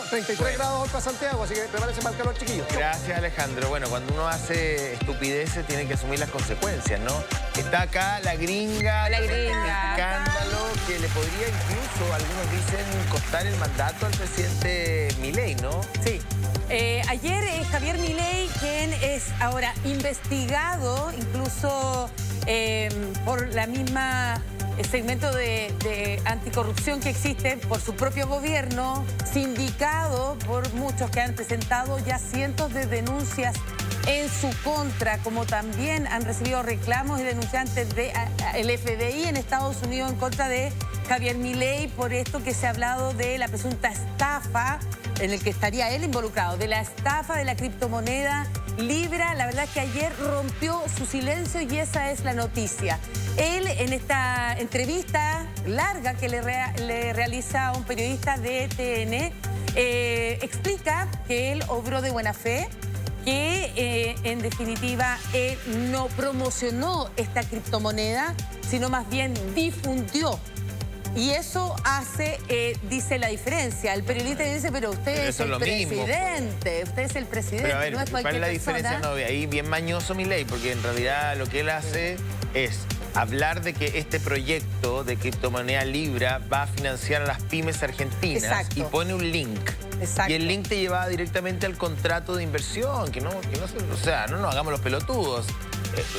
33 grados hoy para Santiago, así que prepárense para el calor, chiquillos. Gracias, Alejandro. Bueno, cuando uno hace estupideces tiene que asumir las consecuencias, ¿no? Está acá la gringa. La gringa. Escándalo que le podría incluso, algunos dicen, costar el mandato al presidente Milei, ¿no? Sí. Ayer Javier Milei, quien es ahora investigado incluso por la misma segmento de anticorrupción que existe por su propio gobierno, sindicado por muchos que han presentado ya cientos de denuncias en su contra, como también han recibido reclamos y denunciantes del FBI en Estados Unidos en contra de Javier Milei por esto que se ha hablado de la presunta estafa en el que estaría él involucrado, de la estafa de la criptomoneda Libra. La verdad es que ayer rompió su silencio y esa es la noticia. Él, en esta entrevista larga que le realiza a un periodista de TN, explica que él obró de buena fe, que en definitiva él no promocionó esta criptomoneda, sino más bien difundió. Y eso hace, dice, la diferencia. El periodista dice, pero usted es el presidente, usted es el presidente, pero a ver, no es cualquier ¿cuál es la persona? diferencia? No, ahí bien mañoso Milei, porque en realidad lo que él hace es hablar de que este proyecto de criptomoneda Libra va a financiar a las pymes argentinas. Exacto. Y pone un link. Exacto. Y el link te llevaba directamente al contrato de inversión, que no o sea, no nos hagamos los pelotudos.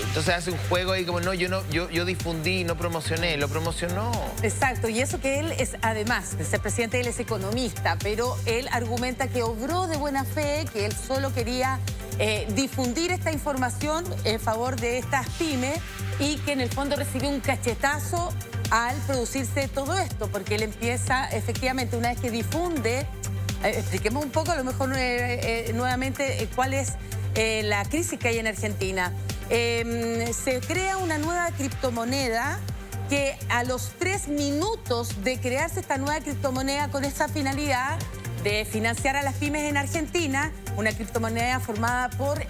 Entonces hace un juego ahí como, no, yo difundí, no promocioné, lo promocionó. Exacto, y eso que él es, además de ser presidente, él es economista, pero él argumenta que obró de buena fe, que él solo quería difundir esta información en favor de estas pymes y que en el fondo recibió un cachetazo al producirse todo esto, porque él empieza, efectivamente, una vez que difunde, expliquemos un poco a lo mejor nuevamente cuál es la crisis que hay en Argentina. Se crea una nueva criptomoneda que a los 3 minutos de crearse esta nueva criptomoneda con esa finalidad de financiar a las pymes en Argentina, una criptomoneda formada por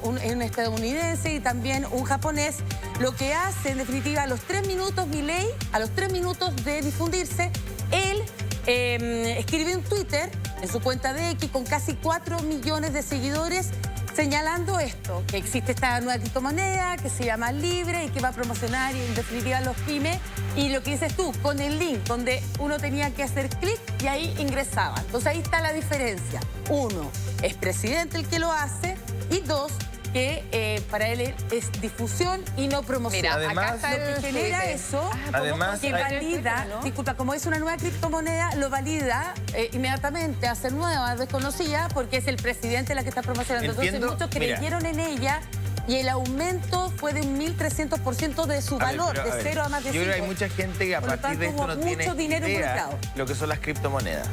un estadounidense y también un japonés, lo que hace en definitiva a los 3 minutos Milei, a los 3 minutos de difundirse, él escribe un Twitter en su cuenta de X con casi 4 millones de seguidores, señalando esto, que existe esta nueva criptomoneda que se llama Libre y que va a promocionar en definitiva a los pymes. Y lo que dices tú, con el link donde uno tenía que hacer clic y ahí ingresaba. Entonces ahí está la diferencia. 1, es presidente el que lo hace y 2, que para él es difusión y no promoción. Mira, además, acá está lo que genera eso, además, que valida, disculpa, como es una nueva criptomoneda, lo valida inmediatamente a ser nueva, desconocida, porque es el presidente la que está promocionando. Entonces muchos creyeron en ella y el aumento fue de un 1.300% de su valor, de 0 a más de 5. Yo creo que hay mucha gente que a partir de esto no tiene idea lo que son las criptomonedas.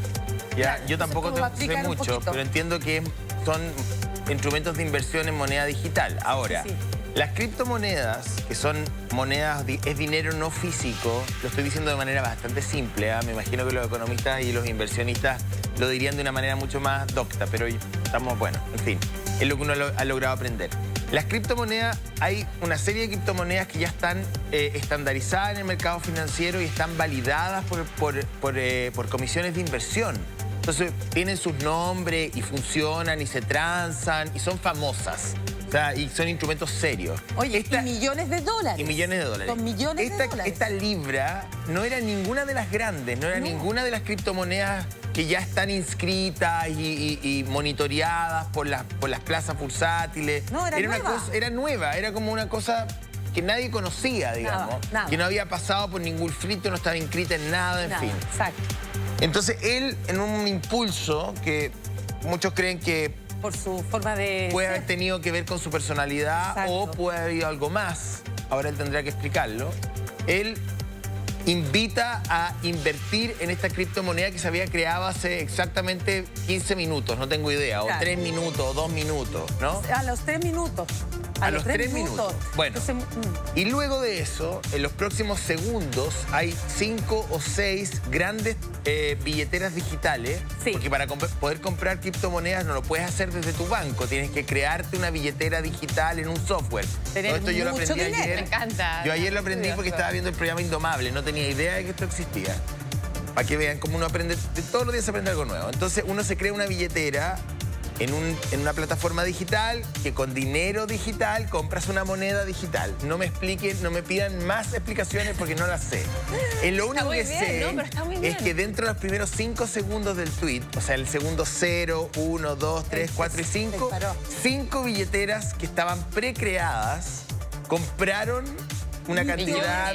Ya, yo tampoco sé mucho, pero entiendo que son instrumentos de inversión en moneda digital. Ahora, las criptomonedas, que son monedas, es dinero no físico, lo estoy diciendo de manera bastante simple, me imagino que los economistas y los inversionistas lo dirían de una manera mucho más docta, pero estamos, bueno, en fin, es lo que uno ha logrado aprender. Las criptomonedas, hay una serie de criptomonedas que ya están estandarizadas en el mercado financiero y están validadas por comisiones de inversión. Entonces tienen sus nombres y funcionan y se transan y son famosas. O sea, y son instrumentos serios. Oye, y millones de dólares. Y millones de dólares. Con millones de dólares. Esta Libra no era ninguna de las grandes, no era ninguna de las criptomonedas que ya están inscritas y monitoreadas por las plazas bursátiles. No, era nueva. Era nueva, era como una cosa que nadie conocía, digamos. Nada. Que no había pasado por ningún filtro, no estaba inscrita en nada, en fin. Exacto. Entonces él, en un impulso que muchos creen que por su forma de puede haber tenido que ver con su personalidad o puede haber habido algo más, ahora él tendrá que explicarlo, él invita a invertir en esta criptomoneda que se había creado hace exactamente 15 minutos, no tengo idea, o 3 minutos, o 2 minutos, ¿no? A los 3 minutos. A los 3 minutos. Bueno, y luego de eso, en los próximos segundos, hay 5 o 6 grandes billeteras digitales. Sí. Porque para poder comprar criptomonedas no lo puedes hacer desde tu banco. Tienes que crearte una billetera digital en un software. Todo esto yo lo aprendí ayer. Me encanta. Yo ayer lo aprendí porque estaba viendo el programa Indomable. No tenía idea de que esto existía. para que vean cómo uno aprende, todos los días se aprende algo nuevo. Entonces uno se crea una billetera en una plataforma digital que con dinero digital compras una moneda digital. No me expliquen, no me pidan más explicaciones porque no las sé. Lo único que sé es que dentro de los primeros 5 segundos del tweet, o sea, el segundo 0, 1, 2, 3, 4 y 5, 5 billeteras que estaban precreadas compraron una cantidad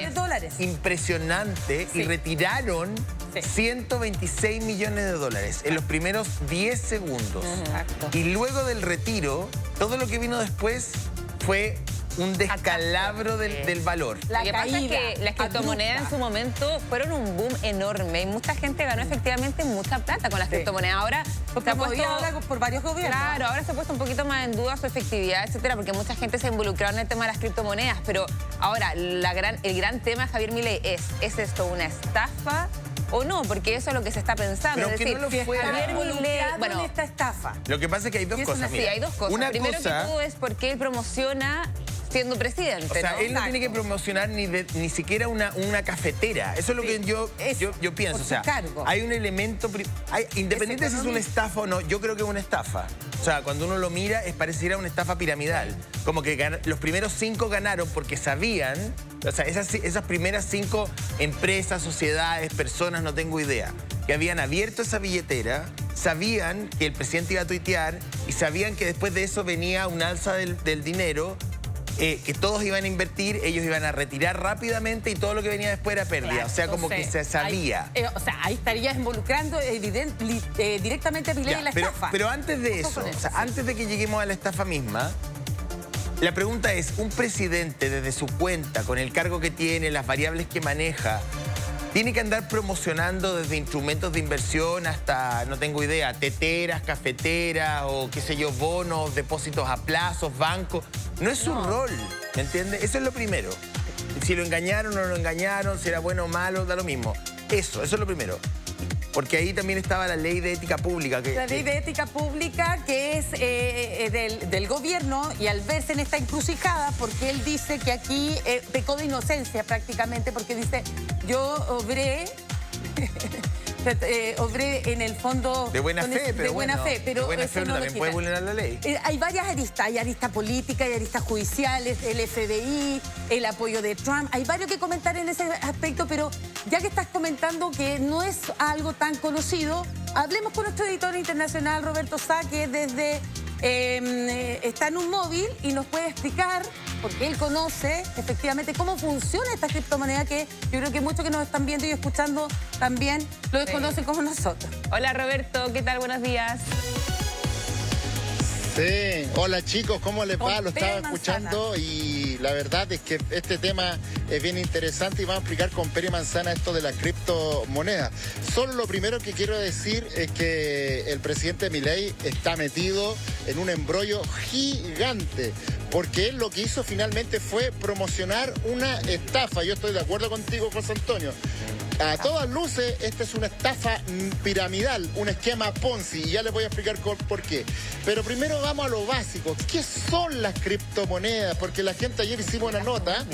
impresionante y retiraron 126 millones de dólares en los primeros 10 segundos. Y luego del retiro, todo lo que vino después fue un descalabro del valor. Lo que pasa es que las criptomonedas en su momento fueron un boom enorme y mucha gente ganó efectivamente mucha plata con las criptomonedas. Ahora se ha puesto por varios gobiernos. Claro, ahora se ha puesto un poquito más en duda su efectividad, etcétera, porque mucha gente se ha involucrado en el tema de las criptomonedas. Pero ahora, el gran tema, Javier Milei, ¿es esto una estafa o no? Porque eso es lo que se está pensando. Pero es decir, no lo fuera. Javier Milei, bueno, esta estafa. Lo que pasa es que hay dos cosas. Sí, hay dos cosas. Primero que todo es porque él promociona siendo presidente. O sea, él no tiene que promocionar ni siquiera una cafetera. Eso es lo que yo pienso. O sea, hay un elemento... independiente si es una estafa o no, yo creo que es una estafa. O sea, cuando uno lo mira, pareciera una estafa piramidal. Como que los primeros 5 ganaron porque sabían... O sea, esas primeras 5 empresas, sociedades, personas, no tengo idea, que habían abierto esa billetera, sabían que el presidente iba a tuitear y sabían que después de eso venía un alza del dinero, que todos iban a invertir, ellos iban a retirar rápidamente y todo lo que venía después era pérdida. Claro, o sea, como que se sabía. Ahí estarías involucrando directamente a Milei en la estafa. Pero antes de eso, o sea, antes de que lleguemos a la estafa misma, la pregunta es, ¿un presidente desde su cuenta, con el cargo que tiene, las variables que maneja, tiene que andar promocionando desde instrumentos de inversión hasta, no tengo idea, teteras, cafeteras o qué sé yo, bonos, depósitos a plazos, bancos? No es su rol, ¿me entiendes? Eso es lo primero. Si lo engañaron o no lo engañaron, si era bueno o malo, da lo mismo. Eso es lo primero. Porque ahí también estaba la ley de ética pública. La ley de ética pública que es del gobierno, y al verse en esta encrucijada, porque él dice que aquí pecó de inocencia prácticamente, porque dice, yo obré en el fondo... De buena fe, pero bueno, pero de buena fe uno también puede vulnerar la ley. Hay varias aristas, hay aristas políticas, hay aristas judiciales, el FBI, el apoyo de Trump. Hay varios que comentar en ese aspecto, pero ya que estás comentando que no es algo tan conocido, hablemos con nuestro editor internacional, Roberto Sá, que desde... está en un móvil y nos puede explicar, porque él conoce efectivamente cómo funciona esta criptomoneda, que yo creo que muchos que nos están viendo y escuchando también lo desconocen como nosotros. Hola Roberto, ¿qué tal? Buenos días. Sí, hola chicos, ¿cómo les va? Lo estaba escuchando y la verdad es que este tema es bien interesante y vamos a explicar con Pere Manzana esto de la criptomoneda. Solo lo primero que quiero decir es que el presidente Milei está metido en un embrollo gigante, porque él lo que hizo finalmente fue promocionar una estafa. Yo estoy de acuerdo contigo, José Antonio. A todas luces, esta es una estafa piramidal, un esquema Ponzi, y ya les voy a explicar por qué. Pero primero vamos a lo básico. ¿Qué son las criptomonedas? Porque la gente, ayer hicimos una nota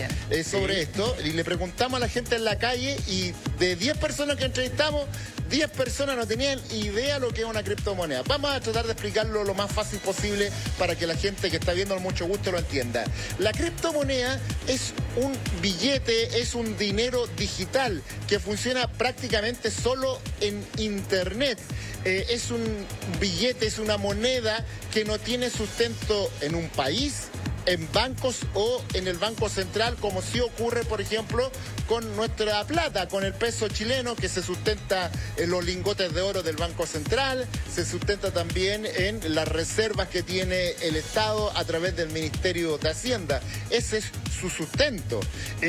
sobre esto y le preguntamos a la gente en la calle, y de 10 personas que entrevistamos, 10 personas no tenían idea lo que es una criptomoneda. Vamos a tratar de explicarlo lo más fácil posible para que la gente que está viendo con mucho gusto lo entienda. La criptomoneda es un billete, es un dinero digital que funciona prácticamente solo en Internet. Es un billete, es una moneda que no tiene sustento en un país, en bancos o en el Banco Central, como sí ocurre, por ejemplo, con nuestra plata, con el peso chileno, que se sustenta en los lingotes de oro del Banco Central, se sustenta también en las reservas que tiene el Estado a través del Ministerio de Hacienda. Ese es su sustento.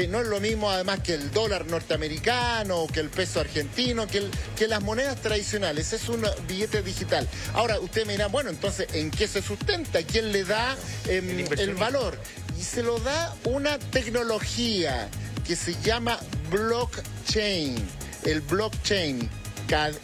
No es lo mismo además que el dólar norteamericano, que el peso argentino, que las monedas tradicionales. Es un billete digital. Ahora, usted me dirá, bueno, entonces, ¿en qué se sustenta? ¿Quién le da el valor? Y se lo da una tecnología que se llama blockchain. El blockchain,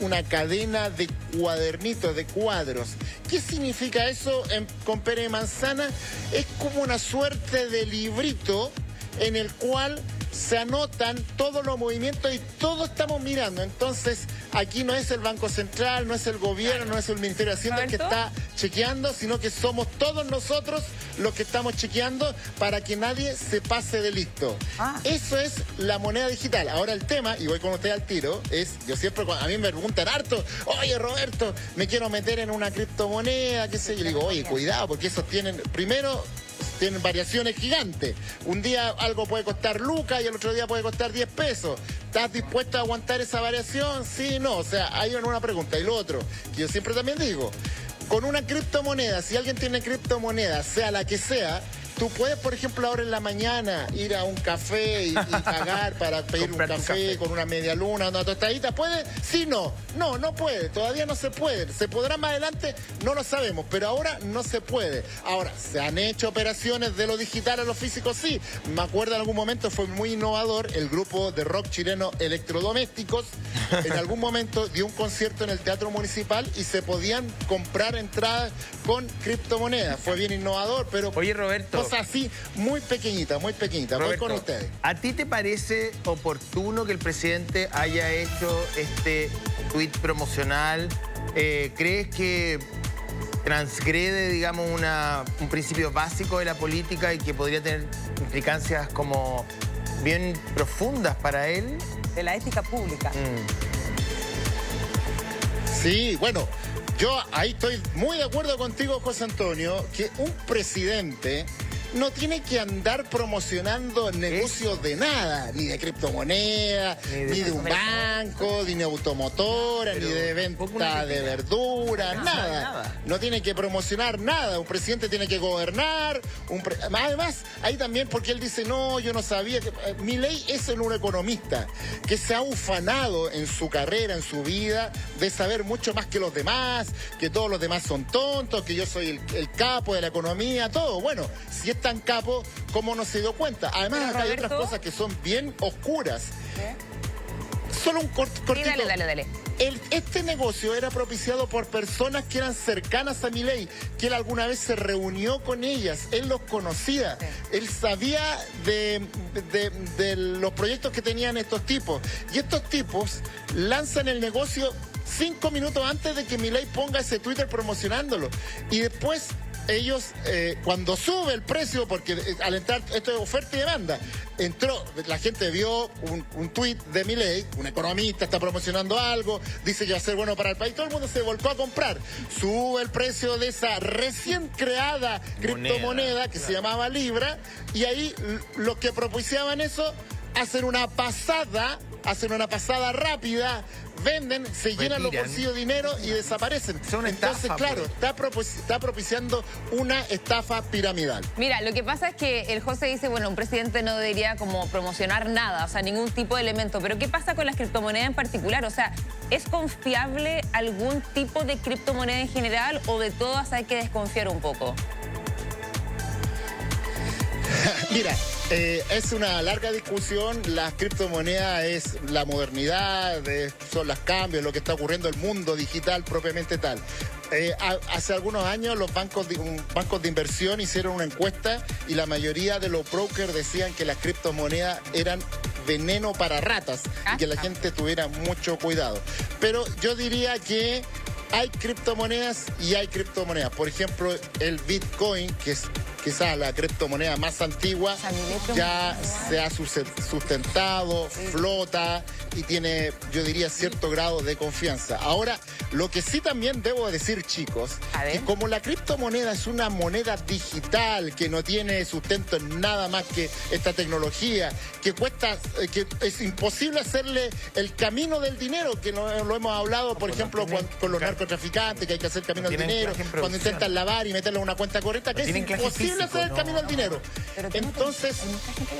una cadena de cuadernitos, de cuadros. ¿Qué significa eso con Pere Manzana? Es como una suerte de librito en el cual se anotan todos los movimientos y todos estamos mirando. Entonces, aquí no es el Banco Central, no es el gobierno, no es el Ministerio de Hacienda el que está chequeando, sino que somos todos nosotros los que estamos chequeando para que nadie se pase de listo. Eso es la moneda digital. Ahora el tema, y voy con usted al tiro, es, yo siempre, a mí me preguntan harto, oye Roberto, me quiero meter en una criptomoneda, qué sé yo, le digo, oye, cuidado, porque esos tienen, primero, tienen variaciones gigantes. Un día algo puede costar lucas y el otro día puede costar 10 pesos. ¿Estás dispuesto a aguantar esa variación? Sí, no. O sea, hay una pregunta. Y lo otro, que yo siempre también digo, con una criptomoneda, si alguien tiene criptomoneda, sea la que sea, tú puedes, por ejemplo, ahora en la mañana ir a un café y pagar para pedir un café con una media luna, una tostadita. ¿Puede? Sí, no. No puede. Todavía no se puede. ¿Se podrá más adelante? No lo sabemos, pero ahora no se puede. Ahora, ¿se han hecho operaciones de lo digital a lo físico? Sí. Me acuerdo en algún momento fue muy innovador el grupo de rock chileno Electrodomésticos. En algún momento dio un concierto en el Teatro Municipal y se podían comprar entradas con criptomonedas. Fue bien innovador, pero... Oye, Roberto... así, muy pequeñita. Roberto, voy con ustedes. ¿A ti te parece oportuno que el presidente haya hecho este tuit promocional? ¿Crees que transgrede, digamos, un principio básico de la política y que podría tener implicancias como bien profundas para él? De la ética pública. Sí, bueno, yo ahí estoy muy de acuerdo contigo, José Antonio, que un presidente no tiene que andar promocionando negocios de nada, ni de criptomonedas, ni de un banco, ni de automotora, ni de venta de verduras, nada. No tiene que promocionar nada. Un presidente tiene que gobernar. Además, ahí también, porque él dice, no, yo no sabía que... Milei es un economista que se ha ufanado en su carrera, en su vida, de saber mucho más que los demás, que todos los demás son tontos, que yo soy el capo de la economía, todo. Bueno, si es tan capo, ¿cómo no se dio cuenta? Además, acá hay otras cosas que son bien oscuras. Solo un cortito. Sí, dale. Este negocio era propiciado por personas que eran cercanas a Milei, que él alguna vez se reunió con ellas, él los conocía, él sabía de los proyectos que tenían estos tipos. Y estos tipos lanzan el negocio 5 minutos antes de que Milei ponga ese Twitter promocionándolo. Y después... ellos, cuando sube el precio, porque al entrar, esto es oferta y demanda, la gente vio un tuit de Milei, un economista está promocionando algo, dice que va a ser bueno para el país, todo el mundo se volcó a comprar. Sube el precio de esa recién creada criptomoneda que se llamaba Libra, y ahí los que propiciaban eso hacen una pasada rápida, venden, se llenan los bolsillos de dinero y desaparecen. Entonces, claro, está propiciando una estafa piramidal. Mira, lo que pasa es que el José dice, bueno, un presidente no debería como promocionar nada, o sea, ningún tipo de elemento. Pero ¿qué pasa con las criptomonedas en particular? O sea, ¿es confiable algún tipo de criptomoneda en general o de todas hay que desconfiar un poco? Mira, es una larga discusión. Las criptomonedas es la modernidad, son los cambios, lo que está ocurriendo en el mundo digital propiamente tal. Hace algunos años los bancos de inversión hicieron una encuesta y la mayoría de los brokers decían que las criptomonedas eran veneno para ratas y que la gente tuviera mucho cuidado. Pero yo diría que hay criptomonedas y hay criptomonedas. Por ejemplo, el Bitcoin, que es quizás la criptomoneda más antigua, ya se ha sustentado, flota y tiene, yo diría, cierto grado de confianza. Ahora, lo que sí también debo decir, chicos, que como la criptomoneda es una moneda digital que no tiene sustento en nada más que esta tecnología, que es imposible hacerle el camino del dinero, que lo hemos hablado, por ejemplo, con los narcotraficantes, que hay que hacer camino del dinero, cuando intentan lavar y meterlo en una cuenta correcta, que es imposible hacer el camino al dinero. Entonces,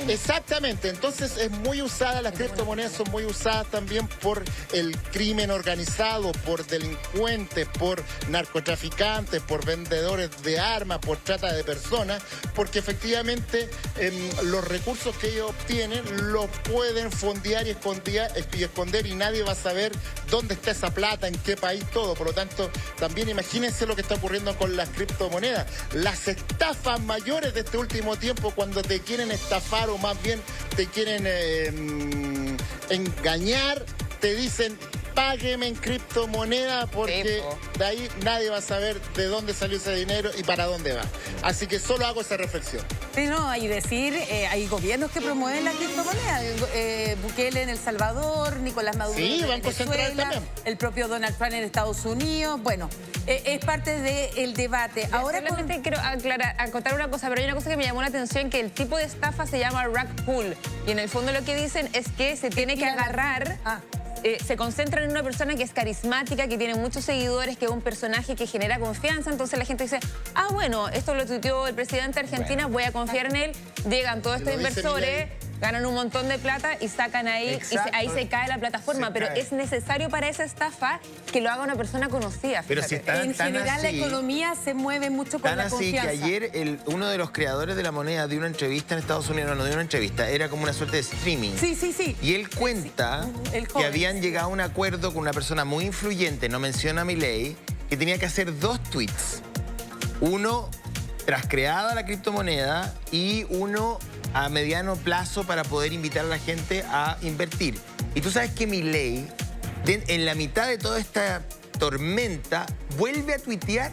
exactamente, entonces es muy usada, las criptomonedas son muy usadas también por el crimen organizado, por delincuentes, por narcotraficantes, por vendedores de armas, por trata de personas, porque efectivamente los recursos que ellos obtienen los pueden fondear y esconder y nadie va a saber dónde está esa plata, en qué país, todo. Por lo tanto, también imagínense lo que está ocurriendo con las criptomonedas. Las estafas problemas mayores de este último tiempo cuando te quieren estafar o más bien te quieren engañar, te dicen págueme en criptomoneda porque de ahí nadie va a saber de dónde salió ese dinero y para dónde va. Así que solo hago esa reflexión. Sí, no, hay decir, hay gobiernos que promueven la criptomoneda. Bukele en El Salvador, Nicolás Maduro en Banco Central Venezuela, también. el propio Donald Trump en Estados Unidos. Bueno, es parte del debate. Ahora solamente quiero acotar una cosa, pero hay una cosa que me llamó la atención, que el tipo de estafa se llama rug pull. Y en el fondo lo que dicen es que se tiene que agarrar... se concentran en una persona que es carismática, que tiene muchos seguidores, que es un personaje que genera confianza. Entonces la gente dice, ah, bueno, esto lo tuiteó el presidente de Argentina, voy a confiar en él. Llegan todos estos inversores, ganan un montón de plata y sacan ahí, y ahí se cae la plataforma. Pero es necesario para esa estafa que lo haga una persona conocida. Pero si está en general la economía se mueve mucho con la confianza. Que ayer uno de los creadores de la moneda dio una entrevista en Estados Unidos, no dio una entrevista, era como una suerte de streaming. Sí. Y él cuenta que habían llegado a un acuerdo con una persona muy influyente, no menciona a Milei, que tenía que hacer 2 tweets. Uno tras creada la criptomoneda y uno a mediano plazo para poder invitar a la gente a invertir. Y tú sabes que Milei, en la mitad de toda esta tormenta, vuelve a tuitear.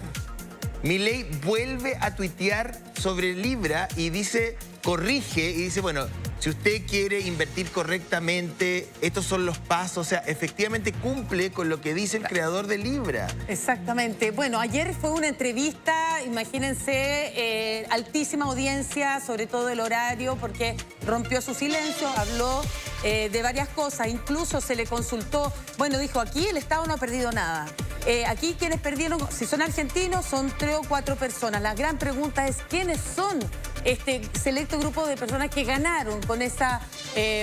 Milei vuelve a tuitear sobre Libra y dice, corrige y dice, bueno, si usted quiere invertir correctamente, estos son los pasos. O sea, efectivamente cumple con lo que dice el creador de Libra. Exactamente. Bueno, ayer fue una entrevista, imagínense, altísima audiencia, sobre todo el horario, porque rompió su silencio, habló de varias cosas. Incluso se le consultó, bueno, dijo, aquí el Estado no ha perdido nada. Aquí quienes perdieron, si son argentinos, son 3 o 4 personas. La gran pregunta es, ¿quiénes son este selecto grupo de personas que ganaron con esa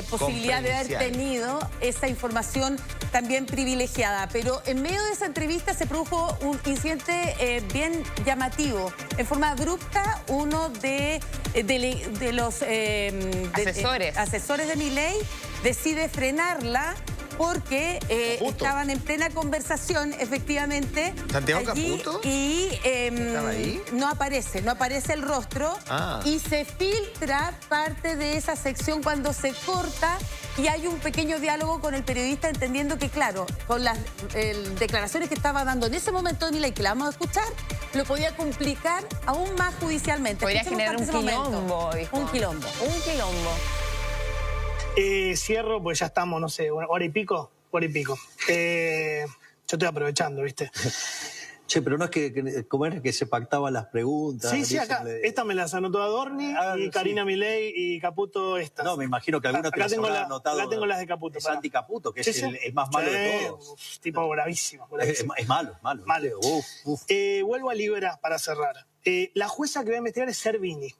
posibilidad de haber tenido esa información también privilegiada? Pero en medio de esa entrevista se produjo un incidente bien llamativo. En forma abrupta, uno de los asesores de Milei decide frenarla porque estaban en plena conversación, efectivamente. ¿Santiago allí, Caputo? Y ¿Estaba ahí? no aparece el rostro. Y se filtra parte de esa sección cuando se corta y hay un pequeño diálogo con el periodista, entendiendo que, claro, con las declaraciones que estaba dando en ese momento de Milei, que la vamos a escuchar, lo podía complicar aún más judicialmente. Podría generar un quilombo, dijo. Un quilombo. Un quilombo. Cierro, pues ya estamos, no sé, hora y pico. Yo estoy aprovechando, ¿viste? Che, pero no es ¿cómo era que se pactaban las preguntas? Sí, acá. Esta me las anotó Adorni y Karina Milei y Caputo estas. No, me imagino que algunos te las habrán anotado. Acá tengo las de Caputo. Santi Caputo, que es el más malo de todos. Tipo bravísimo. Es malo. Vuelvo a Libra para cerrar. La jueza que voy a investigar es Servini.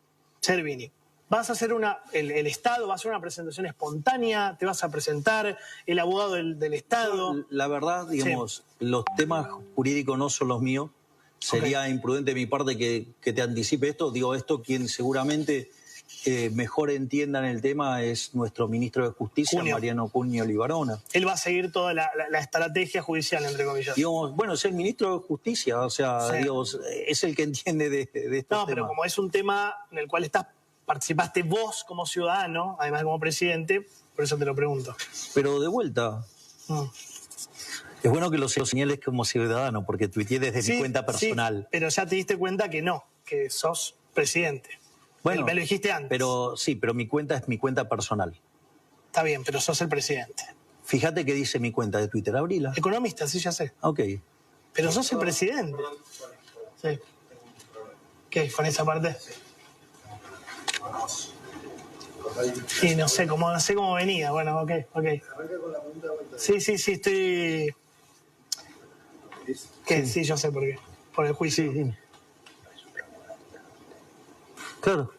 Vas a hacer el Estado va a hacer una presentación espontánea, te vas a presentar, el abogado del Estado. La verdad, digamos, los temas jurídicos no son los míos. Sería imprudente de mi parte que te anticipe esto. Digo, esto quien seguramente mejor entienda en el tema es nuestro ministro de Justicia, Mariano Cunio Libarona. Él va a seguir toda la estrategia judicial, entre comillas. Digamos, bueno, es el ministro de Justicia, o sea, digamos, es el que entiende de estos temas. No, pero como es un tema en el cual participaste vos como ciudadano, además como presidente, por eso te lo pregunto. Pero de vuelta, es bueno que lo señales como ciudadano, porque tuiteé desde mi cuenta personal. Sí, pero ya te diste cuenta que no, que sos presidente. Bueno, me lo dijiste antes. Pero sí, pero mi cuenta es mi cuenta personal. Está bien, pero sos el presidente. Fíjate qué dice mi cuenta de Twitter, abrila. Economista, sí, ya sé. Ok. Pero sos el presidente. Sí. ¿Qué? ¿Con esa parte? Sí, no sé cómo venía. Bueno, ok. Sí, estoy... ¿Qué? Sí, yo sé por qué. Por el juicio. Sí, dime. Claro.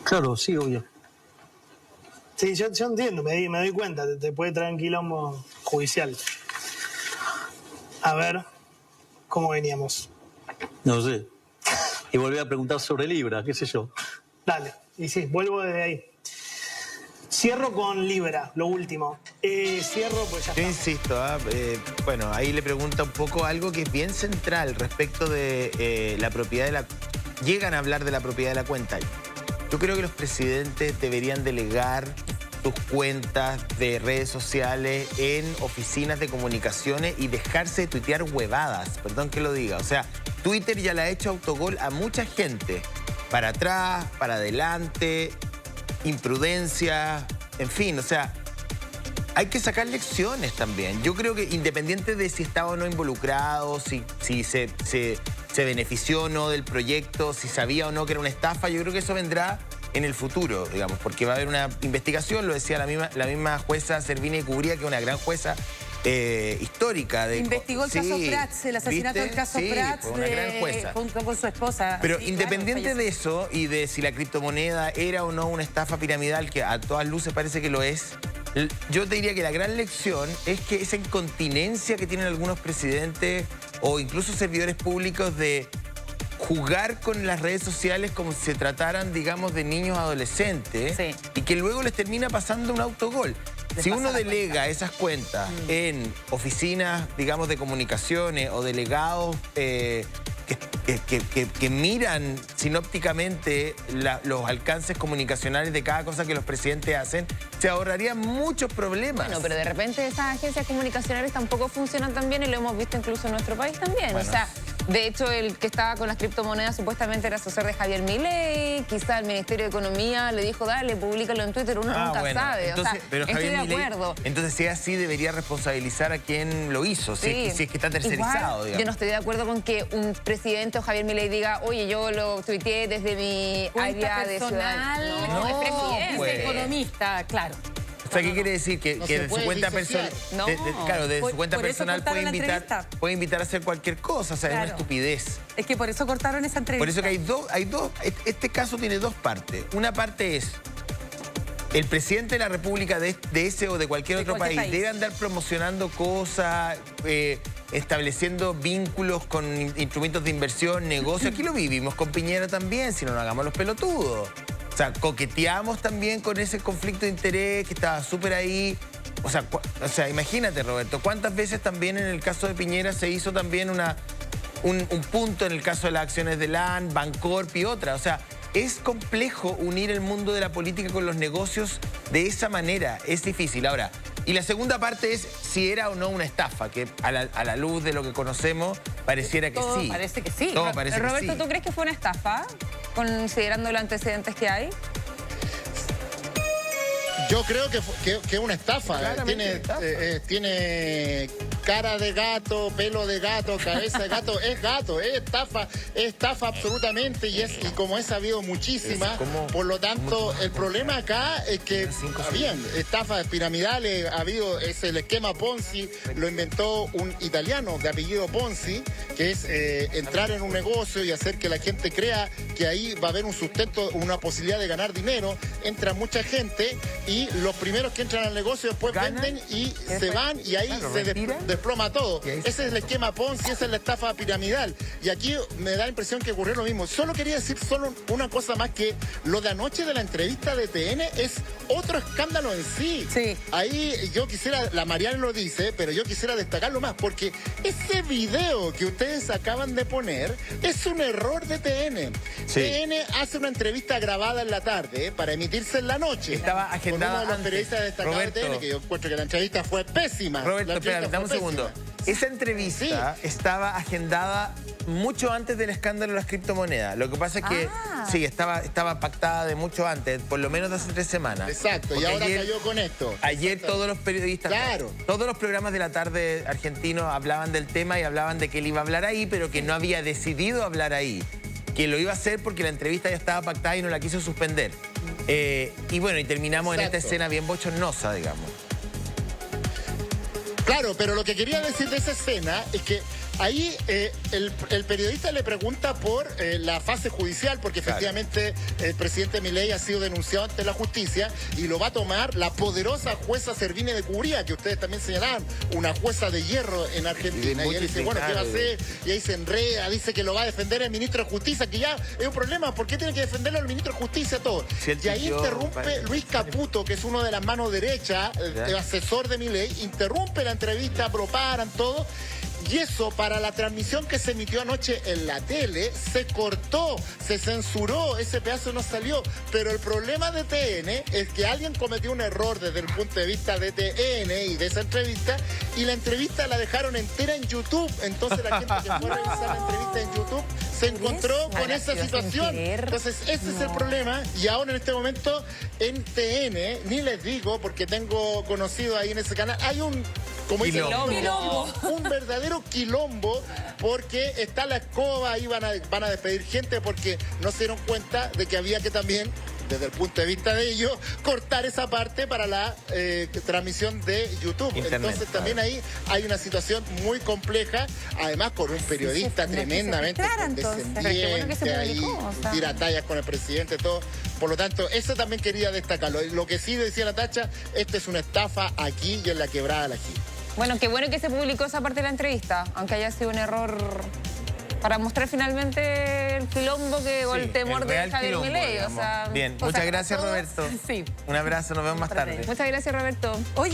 Claro, sí, obvio. Sí, yo entiendo, me doy cuenta. Te puede traer un quilombo judicial. A ver, ¿cómo veníamos? No sé. Y volví a preguntar sobre Libra, qué sé yo. Dale, y sí, vuelvo desde ahí. Cierro con Libra, lo último. Cierro, pues ya Yo está. insisto, bueno, ahí le pregunta un poco algo que es bien central respecto de la propiedad de la... Llegan a hablar de la propiedad de la cuenta. Yo creo que los presidentes deberían delegar sus cuentas de redes sociales en oficinas de comunicaciones y dejarse de tuitear huevadas, perdón que lo diga. O sea, Twitter ya le ha hecho autogol a mucha gente. Para atrás, para adelante, imprudencia, en fin, o sea, hay que sacar lecciones también. Yo creo que independiente de si estaba o no involucrado, si se benefició o no del proyecto, si sabía o no que era una estafa, yo creo que eso vendrá en el futuro, digamos, porque va a haber una investigación, lo decía la misma jueza Servini Cubría, que es una gran jueza histórica. Investigó el caso Prats, el asesinato del caso Prats, una gran jueza. junto con su esposa. Pero sí, independiente claro, de eso y de si la criptomoneda era o no una estafa piramidal, que a todas luces parece que lo es, yo te diría que la gran lección es que esa incontinencia que tienen algunos presidentes o incluso servidores públicos de jugar con las redes sociales como si se trataran, digamos, de niños adolescentes, sí, y que luego les termina pasando un autogol. Si uno delega esas cuentas en oficinas, digamos, de comunicaciones o delegados que miran sinópticamente los alcances comunicacionales de cada cosa que los presidentes hacen, se ahorrarían muchos problemas. Bueno, pero de repente esas agencias comunicacionales tampoco funcionan tan bien y lo hemos visto incluso en nuestro país también. Bueno. O sea, de hecho, el que estaba con las criptomonedas supuestamente era asesor de Javier Milei. Quizá el Ministerio de Economía le dijo, dale, públicalo en Twitter. Uno nunca sabe. Entonces, o sea, pero estoy Javier de Milei, acuerdo. entonces, si es así, debería responsabilizar a quien lo hizo, Sí. si es que está tercerizado, Igual, yo no estoy de acuerdo con que un presidente o Javier Milei diga, oye, yo lo tuiteé desde mi cuenta área de personal, ciudad. No, es presidente. pues. es economista, claro. O sea, ¿qué quiere decir? Que se de su puede cuenta disociar. personal, claro, de Por- su cuenta por eso personal cortaron la entrevista. puede invitar a hacer cualquier cosa, o sea, es Claro. una estupidez. Es que por eso cortaron esa entrevista. Por eso que hay dos, este caso tiene dos partes. Una parte es, el presidente de la República de ese o de cualquier otro cualquier país país debe andar promocionando cosas, estableciendo vínculos con instrumentos de inversión, negocios. Aquí lo vivimos con Piñera también, si no nos hagamos los pelotudos. O sea, coqueteamos también con ese conflicto de interés que estaba súper ahí. O sea, imagínate, Roberto, cuántas veces también en el caso de Piñera se hizo también un punto en el caso de las acciones de LAN, Bancorp y otras. O sea, es complejo unir el mundo de la política con los negocios de esa manera. Es difícil. Ahora, y la segunda parte es si era o no una estafa, que a la luz de lo que conocemos pareciera que Todo sí. parece que sí. Todo parece Roberto, que sí. ¿tú crees que fue una estafa? Considerando los antecedentes que hay. Yo creo que es una estafa. Claramente Tiene cara de gato, pelo de gato, cabeza de gato. Es gato, es estafa absolutamente. Y como he sabido muchísimas. Por lo tanto, el problema acá es que habían estafas piramidales, es el esquema Ponzi, lo inventó un italiano de apellido Ponzi, que es entrar en un negocio y hacer que la gente crea que ahí va a haber un sustento, una posibilidad de ganar dinero. Entra mucha gente y los primeros que entran al negocio después venden y se van y ahí se desploma todo. Ese es el esquema Ponzi, esa es la estafa piramidal. Y aquí me da la impresión que ocurrió lo mismo. Solo quería decir una cosa más, que lo de anoche de la entrevista de TN es otro escándalo en sí. Sí. Ahí yo quisiera, la Mariana lo dice, pero yo quisiera destacarlo más, porque ese video que ustedes acaban de poner es un error de TN. Sí. TN hace una entrevista grabada en la tarde para emitirse en la noche. Estaba agendada con uno de los antes. periodistas destacados de Roberto. TN, que yo encuentro que la entrevista fue pésima. Roberto, La entrevista espérame, dame un fue segundo. pésima. Esa entrevista estaba agendada mucho antes del escándalo de las criptomonedas. Lo que pasa es que sí, estaba pactada de mucho antes, por lo menos de hace 3 semanas. Exacto, y Porque ahora cayó con esto. Ayer todos los periodistas, Claro. todos los programas de la tarde argentinos hablaban del tema y hablaban de que él iba a hablar ahí, pero que no había decidido hablar ahí. Que lo iba a hacer porque la entrevista ya estaba pactada y no la quiso suspender. Y bueno, y terminamos en esta Exacto. escena bien bochornosa, digamos. Claro, pero lo que quería decir de esa escena es que Ahí el periodista le pregunta por la fase judicial, porque efectivamente el presidente Milei ha sido denunciado ante la justicia y lo va a tomar la poderosa jueza Servini de Cubría, que ustedes también señalaban, una jueza de hierro en Argentina. Y él dice, bueno, ¿qué va a hacer? Y ahí se enreda, dice que lo va a defender el ministro de Justicia, que ya es un problema. ¿Por qué tiene que defenderlo el ministro de Justicia todo? Y ahí interrumpe Luis Caputo, que es uno de las manos derechas, el asesor de Milei, interrumpe la entrevista, proparan todo. Y eso, para la transmisión que se emitió anoche en la tele, se cortó, se censuró, ese pedazo no salió. Pero el problema de TN es que alguien cometió un error desde el punto de vista de TN y de esa entrevista, y la entrevista la dejaron entera en YouTube. Entonces la gente que fue a revisar la entrevista en YouTube se encontró con esa situación. Entonces ese es el problema. Y ahora en este momento en TN, ni les digo, porque tengo conocido ahí en ese canal, hay un... como dice, un verdadero quilombo, porque está la escoba, ahí van a despedir gente porque no se dieron cuenta de que había que también, desde el punto de vista de ellos, cortar esa parte para la transmisión de YouTube. Internet, entonces también ahí hay una situación muy compleja, además por un periodista tremendamente condescendiente, ahí tira tallas con el presidente, todo. Por lo tanto, eso también quería destacarlo. Lo que sí decía Natacha, esta es una estafa aquí y en la Quebrada La Gil. Bueno, qué bueno que se publicó esa parte de la entrevista, aunque haya sido un error para mostrar finalmente el quilombo o el temor de Javier Milei. Bien, muchas gracias, Roberto. Sí. Un abrazo, nos vemos más tarde. Muchas gracias, Roberto. Oye,